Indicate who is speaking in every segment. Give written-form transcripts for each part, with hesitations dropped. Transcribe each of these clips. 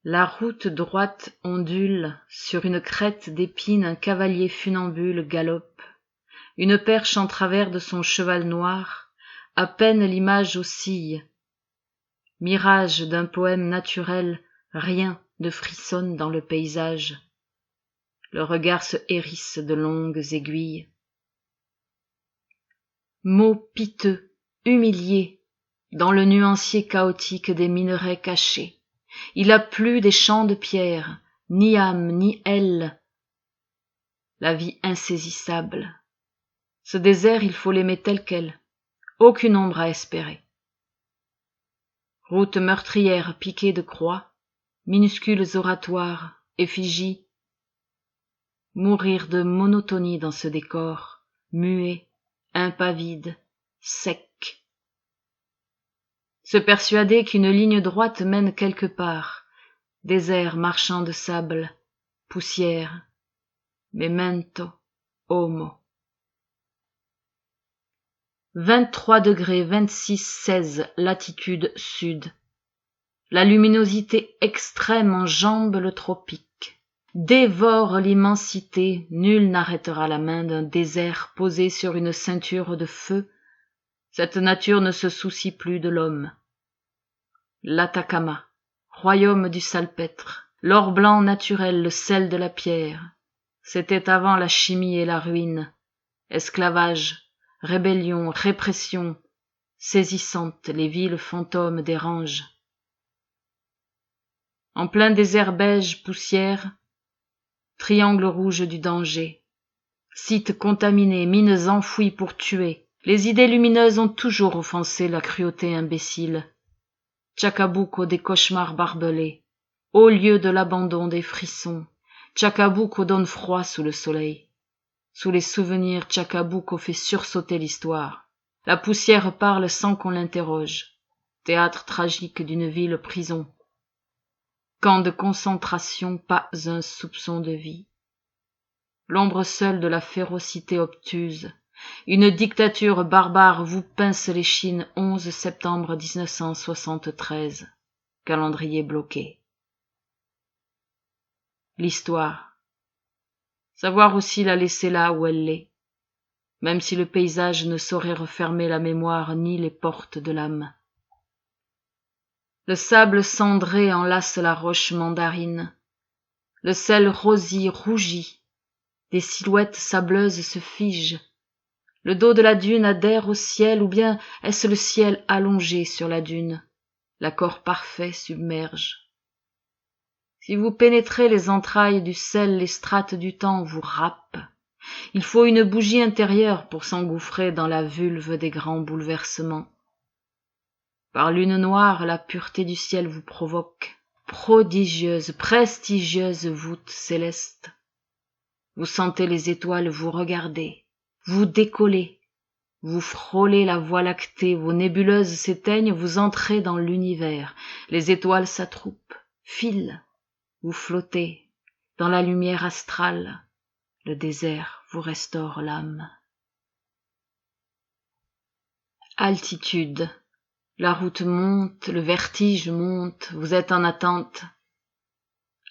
Speaker 1: La route droite ondule, sur une crête d'épines un cavalier funambule galope, une perche en travers de son cheval noir, à peine l'image oscille. Mirage d'un poème naturel, rien ne frissonne dans le paysage. Le regard se hérisse de longues aiguilles. Mots piteux, humiliés, dans le nuancier chaotique des minerais cachés. Il a plus des champs de pierre, ni âme, ni aile. La vie insaisissable. Ce désert, il faut l'aimer tel quel. Aucune ombre à espérer. Route meurtrière piquée de croix, minuscules oratoires, effigies. Mourir de monotonie dans ce décor, muet, impavide, sec. Se persuader qu'une ligne droite mène quelque part, désert marchand de sable, poussière, memento homo. 23°26'16 latitude sud. La luminosité extrême enjambe le tropique, dévore l'immensité, nul n'arrêtera la main d'un désert posé sur une ceinture de feu. Cette nature ne se soucie plus de l'homme. L'Atacama, royaume du salpêtre, l'or blanc naturel, le sel de la pierre. C'était avant la chimie et la ruine. Esclavage, rébellion, répression, saisissantes les villes fantômes dérangent. En plein désert beige poussière, triangle rouge du danger, sites contaminés, mines enfouies pour tuer. Les idées lumineuses ont toujours offensé la cruauté imbécile. Chacabuco des cauchemars barbelés, haut lieu de l'abandon des frissons. Chacabuco donne froid sous le soleil. Sous les souvenirs, Chacabuco fait sursauter l'histoire. La poussière parle sans qu'on l'interroge. Théâtre tragique d'une ville prison. Camp de concentration, pas un soupçon de vie. L'ombre seule de la férocité obtuse. Une dictature barbare vous pince les chines 11 septembre 1973. Calendrier bloqué. L'histoire. Savoir aussi la laisser là où elle est, même si le paysage ne saurait refermer la mémoire ni les portes de l'âme. Le sable cendré enlace la roche mandarine. Le sel rosy rougit. Des silhouettes sableuses se figent. Le dos de la dune adhère au ciel, ou bien est-ce le ciel allongé sur la dune? L'accord parfait submerge. Si vous pénétrez les entrailles du sel, les strates du temps vous râpent. Il faut une bougie intérieure pour s'engouffrer dans la vulve des grands bouleversements. Par lune noire, la pureté du ciel vous provoque. Prodigieuse, prestigieuse voûte céleste. Vous sentez les étoiles vous regarder. Vous décollez, vous frôlez la voie lactée, vos nébuleuses s'éteignent, vous entrez dans l'univers, les étoiles s'attroupent, filent, vous flottez, dans la lumière astrale, le désert vous restaure l'âme. Altitude, la route monte, le vertige monte, vous êtes en attente.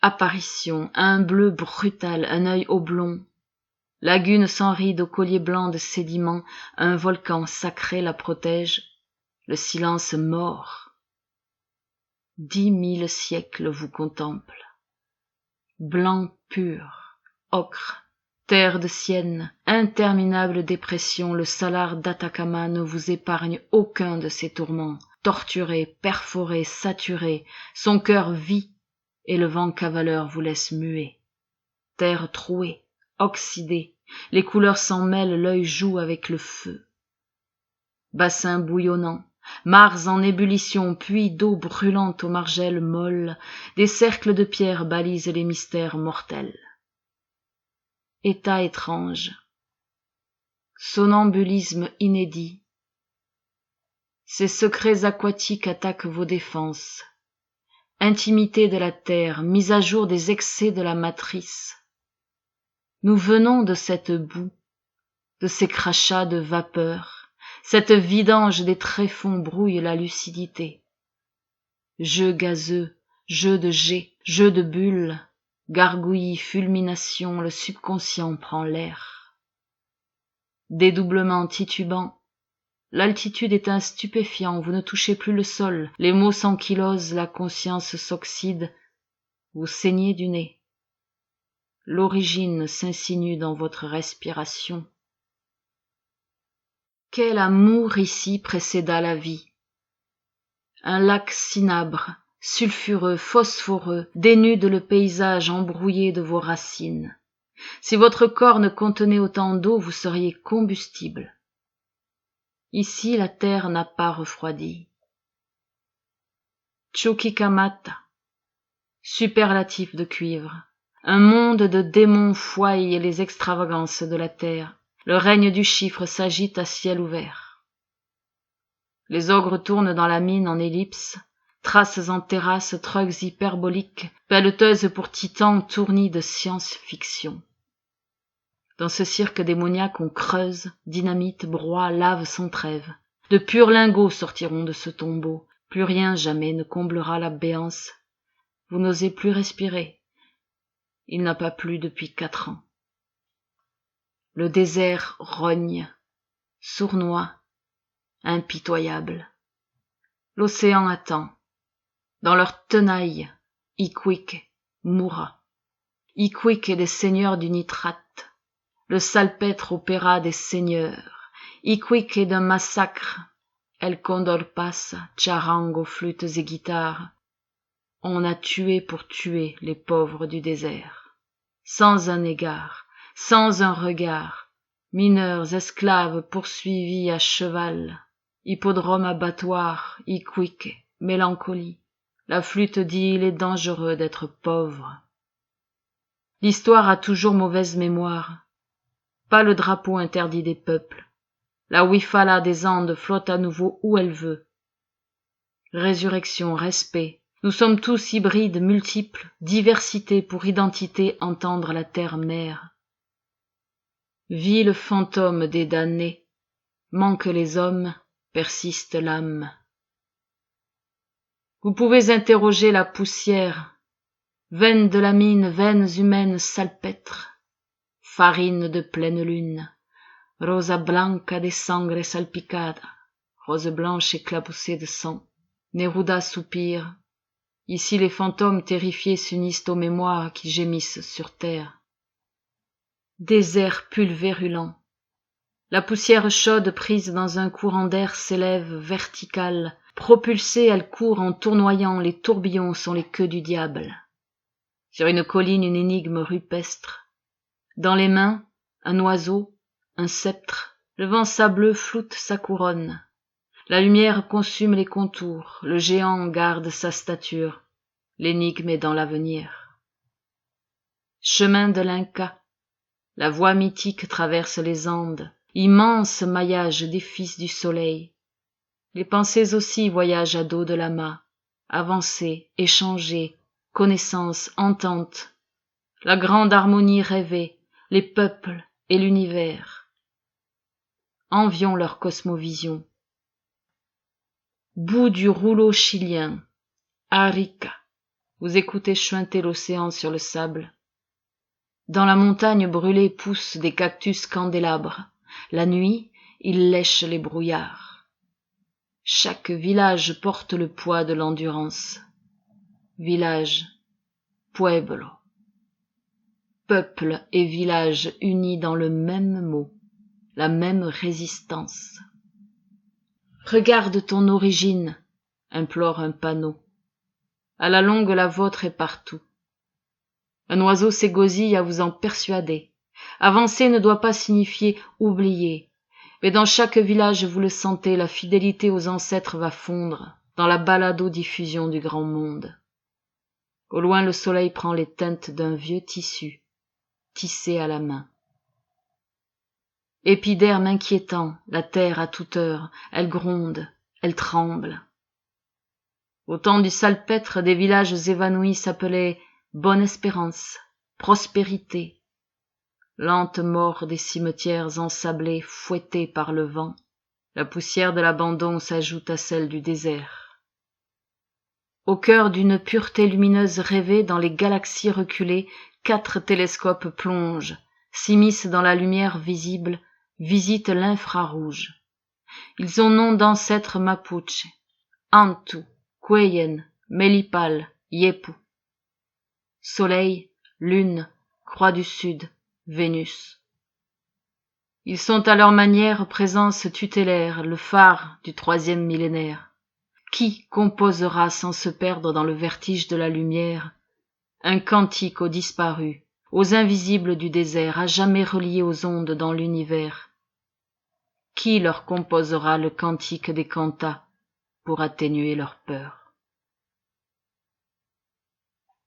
Speaker 1: Apparition, un bleu brutal, un œil oblong. Lagune sans rides au collier blanc de sédiments, un volcan sacré la protège, le silence mort. 10 000 siècles vous contemplent. Blanc pur, ocre, terre de sienne, interminable dépression, le salar d'Atacama ne vous épargne aucun de ses tourments. Torturé, perforé, saturé, son cœur vit, et le vent cavaleur vous laisse muet. Terre trouée, oxydée, les couleurs s'en mêlent, l'œil joue avec le feu. Bassin bouillonnant, mares en ébullition, puits d'eau brûlante aux margelles molles, des cercles de pierre balisent les mystères mortels. État étrange, somnambulisme inédit, ces secrets aquatiques attaquent vos défenses. Intimité de la terre, mise à jour des excès de la matrice. Nous venons de cette boue, de ces crachats de vapeur, cette vidange des tréfonds brouille la lucidité. Jeu gazeux, jeu de jet, Jeu de bulles, gargouillis, fulmination, le subconscient prend l'air. Dédoublement titubant, l'altitude est un stupéfiant, vous ne touchez plus le sol, les mots s'ankylosent, la conscience s'oxyde, vous saignez du nez. L'origine s'insinue dans votre respiration. Quel amour ici précéda la vie! Un lac cinabre, sulfureux, phosphoreux, dénude le paysage embrouillé de vos racines. Si votre corps ne contenait autant d'eau, vous seriez combustible. Ici, la terre n'a pas refroidi. Chuquicamata, superlatif de cuivre. Un monde de démons foille les extravagances de la terre. Le règne du chiffre s'agite à ciel ouvert. Les ogres tournent dans la mine en ellipse, traces en terrasse, trucs hyperboliques, pelleteuses pour titans tournis de science-fiction. Dans ce cirque démoniaque on creuse, dynamite, broie, lave sans trêve. De purs lingots sortiront de ce tombeau. Plus rien jamais ne comblera la béance. Vous n'osez plus respirer. Il n'a pas plu depuis 4 ans. Le désert rogne, sournois, impitoyable. L'océan attend. Dans leur tenaille, Iquique mourra. Iquique est des seigneurs du nitrate. Le salpêtre opéra des seigneurs. Iquique est d'un massacre. El Condor passa, charango, flûtes et guitares. On a tué pour tuer les pauvres du désert. Sans un égard, sans un regard. Mineurs, esclaves, poursuivis à cheval. Hippodrome abattoir, Iquique, mélancolie. La flûte dit il est dangereux d'être pauvre. L'histoire a toujours mauvaise mémoire. Pas le drapeau interdit des peuples. La Wifala des Andes flotte à nouveau où elle veut. Résurrection, respect. Nous sommes tous hybrides, multiples, diversité pour identité, entendre la terre-mère. Ville fantôme des damnés, manquent les hommes, persiste l'âme. Vous pouvez interroger la poussière, veines de la mine, veines humaines salpêtres, farine de pleine lune, rosa blanca de sangre salpicada, rose blanche éclaboussée de sang. Neruda soupire. Ici les fantômes terrifiés s'unissent aux mémoires qui gémissent sur terre. Désert pulvérulent. La poussière chaude prise dans un courant d'air s'élève verticale. Propulsée, elle court en tournoyant, les tourbillons sont les queues du diable. Sur une colline, une énigme rupestre. Dans les mains, un oiseau, un sceptre. Le vent sableux floute sa couronne. La lumière consume les contours, le géant garde sa stature. L'énigme est dans l'avenir. Chemin de l'Inca. La voie mythique traverse les Andes, immense maillage des fils du soleil. Les pensées aussi voyagent à dos de l'amas, avancer, échanger, connaissance, entente. La grande harmonie rêvée, les peuples et l'univers. Envions leur cosmovision. Bout du rouleau chilien, Arica. Vous écoutez chuinter l'océan sur le sable. Dans la montagne brûlée poussent des cactus candélabres. La nuit, ils lèchent les brouillards. Chaque village porte le poids de l'endurance. Village, pueblo. Peuple et village unis dans le même mot, la même résistance. Regarde ton origine, implore un panneau. À la longue, la vôtre est partout. Un oiseau s'égosille à vous en persuader. Avancer ne doit pas signifier oublier. Mais dans chaque village, vous le sentez, la fidélité aux ancêtres va fondre dans la balado-diffusion du grand monde. Au loin, le soleil prend les teintes d'un vieux tissu, tissé à la main. Épiderme inquiétant, la terre à toute heure, elle gronde, elle tremble. Au temps du salpêtre, des villages évanouis s'appelaient Bonne Espérance, Prospérité. Lente mort des cimetières ensablés, fouettés par le vent. La poussière de l'abandon s'ajoute à celle du désert. Au cœur d'une pureté lumineuse rêvée, dans les galaxies reculées, 4 télescopes plongent, s'immiscent dans la lumière visible, visitent l'infrarouge. Ils ont nom d'ancêtres mapuche, Antu, Queyen, Melipal, Yepu. Soleil, lune, croix du sud, Vénus. Ils sont à leur manière présence tutélaire, le phare du 3e millénaire. Qui composera sans se perdre dans le vertige de la lumière un cantique aux disparus, aux invisibles du désert, à jamais reliés aux ondes dans l'univers? Qui leur composera le cantique des cantats pour atténuer leur peur?